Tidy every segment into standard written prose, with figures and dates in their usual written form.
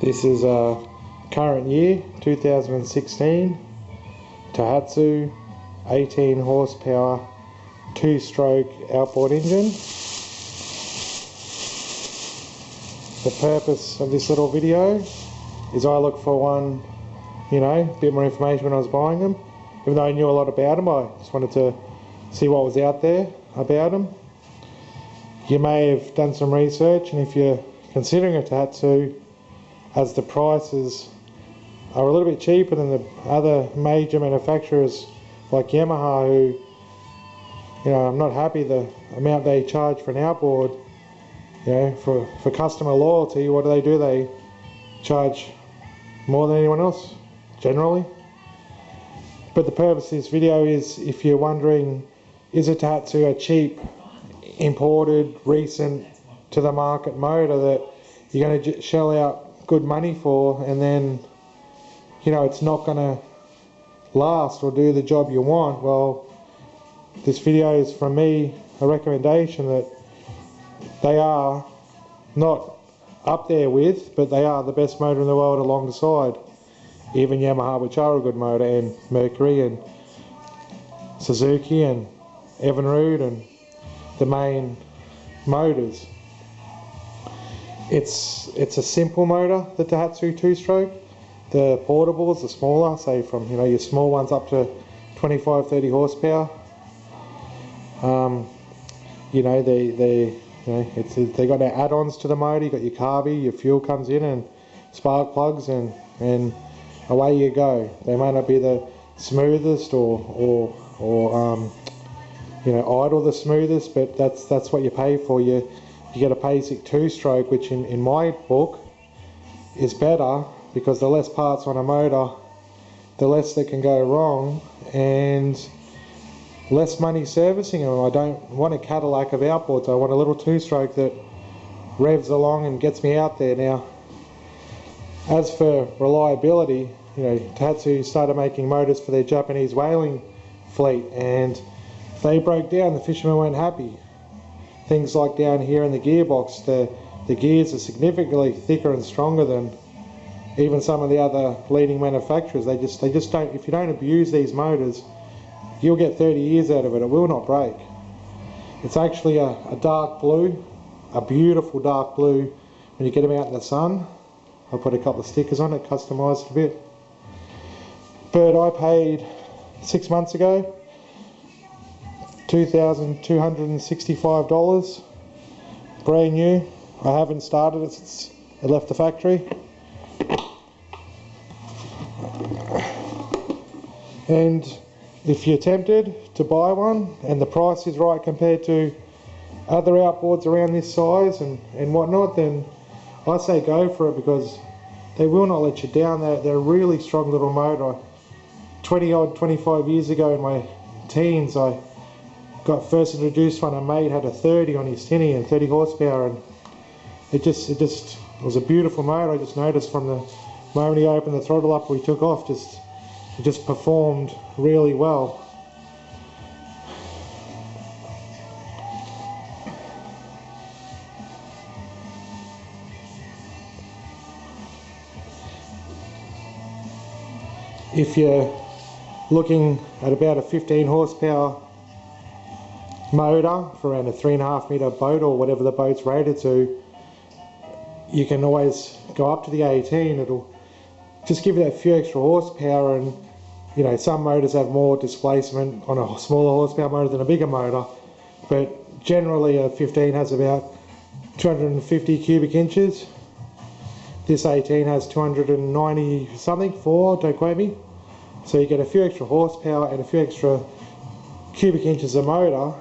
This is a current year, 2016, Tohatsu 18 horsepower 2-stroke outboard engine. The purpose of this little video is I looked for one, a bit more information when I was buying them. Even though I knew a lot about them, I just wanted to see what was out there about them. You may have done some research, and if you're considering a Tohatsu, as the prices are a little bit cheaper than the other major manufacturers like Yamaha, who, I'm not happy the amount they charge for an outboard. For customer loyalty, what do? They charge more than anyone else, generally. But the purpose of this video is, if you're wondering, is a Tohatsu a cheap, imported, recent to the market motor that you're going to shell out good money for, and then it's not going to last or do the job you want? Well, this video is from me a recommendation that they are not up there with, but they are the best motor in the world alongside even Yamaha, which are a good motor, and Mercury and Suzuki and Evinrude and the main motors. It's a simple motor, the Tohatsu 2-stroke. The portables are smaller, say from your small ones up to 25-30 horsepower. They got their add-ons to the motor. You got your carby, your fuel comes in, and spark plugs, and away you go. They may not be the smoothest or idle the smoothest, but that's what you pay for. You get a basic 2-stroke, which in my book is better, because the less parts on a motor, the less that can go wrong, and less money servicing them. I don't want a Cadillac of outboards. I want a little 2-stroke that revs along and gets me out there. Now, as for reliability, Tohatsu started making motors for their Japanese whaling fleet, and if they broke down, the fishermen weren't happy. Things like down here in the gearbox, the gears are significantly thicker and stronger than even some of the other leading manufacturers. They just don't. If you don't abuse these motors, you'll get 30 years out of it. It will not break. It's actually a dark blue, a beautiful dark blue when you get them out in the sun. I'll put a couple of stickers on it, customised a bit. But I paid 6 months ago $2,265, brand new. I haven't started it since it left the factory. And if you're tempted to buy one and the price is right compared to other outboards around this size and whatnot, then I say go for it, because they will not let you down. They're a really strong little motor. 25 years ago in my teens, I got first introduced one. A mate had a 30 on his tinny and 30 horsepower, and it was a beautiful motor. I just noticed from the moment he opened the throttle up, we took off, it just performed really well. If you're looking at about a 15 horsepower motor for around a 3.5 metre boat, or whatever the boat's rated to, you can always go up to the 18. It'll just give you that few extra horsepower, and some motors have more displacement on a smaller horsepower motor than a bigger motor, but generally a 15 has about 250 cubic inches. This 18 has 290 something, don't quote me. So you get a few extra horsepower and a few extra cubic inches of motor.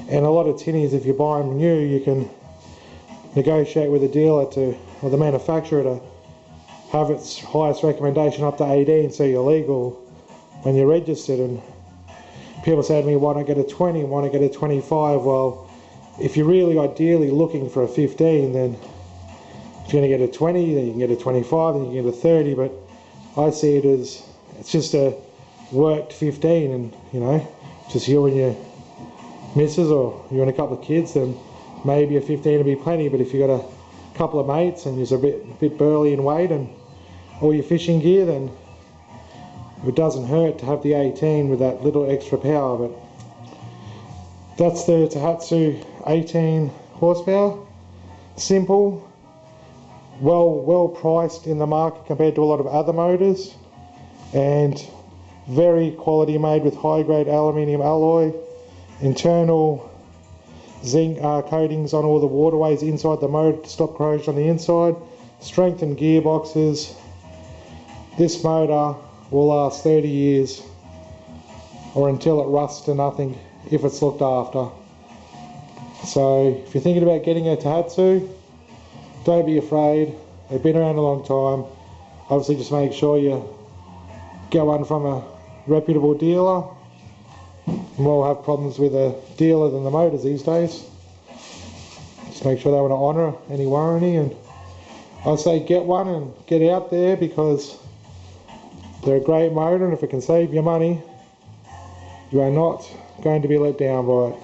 And a lot of tinnies, if you buy them new, you can negotiate with the dealer or the manufacturer to have its highest recommendation up to 18, so you're legal when you're registered. And people say to me, why not get a 20, why not get a 25? Well, if you're really ideally looking for a 15, then if you're going to get a 20, then you can get a 25, then you can get a 30. But I see it as, it's just a worked 15, and just you and your missus, or you and a couple of kids, then maybe a 15 would be plenty. But if you've got a couple of mates and you're a bit burly in weight and all your fishing gear, then it doesn't hurt to have the 18 with that little extra power. But that's the Tohatsu 18 horsepower. Simple, well priced in the market compared to a lot of other motors, and very quality made with high grade aluminium alloy, internal zinc coatings on all the waterways inside the motor to stop corrosion on the inside, strengthened gearboxes. This motor will last 30 years or until it rusts to nothing if it's looked after. So if you're thinking about getting a Tohatsu, don't be afraid. They've been around a long time. Obviously just make sure you get one from a reputable dealer. We'll have problems with a dealer than the motors these days. Just make sure they want to honour any warranty, and I say get one and get out there because they're a great motor, and if it can save you money, you are not going to be let down by it.